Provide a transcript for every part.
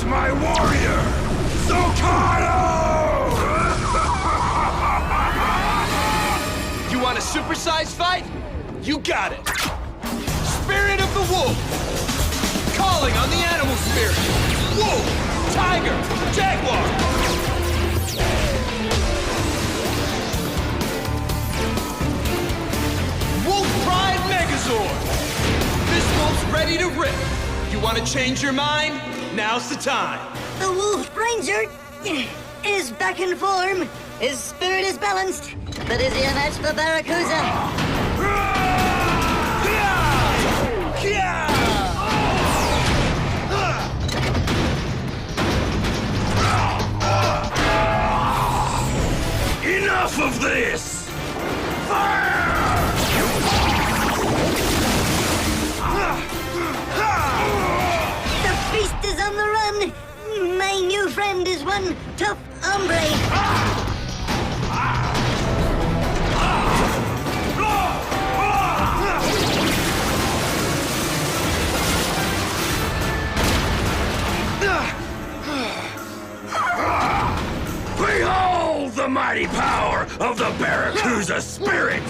my warrior, Zocalo! You want a supersized fight? You got it! Spirit of the Wolf! Calling on the animal spirit! Wolf! Tiger! Jaguar! Wolf Pride Megazord! This wolf's ready to rip! You want to change your mind? Now's the time! The Wolf Ranger is back in form. His spirit is balanced, but is he a match for Barracuda? Enough of this! The beast is on the run. My new friend is one tough hombre. Behold the mighty power of the Barracuda spirit!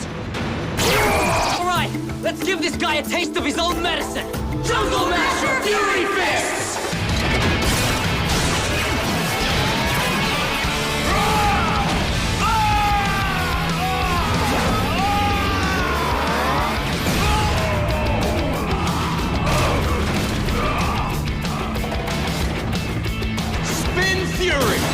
All right, let's give this guy a taste of his own medicine. Jungle Master Fury Fists! Spin Fury!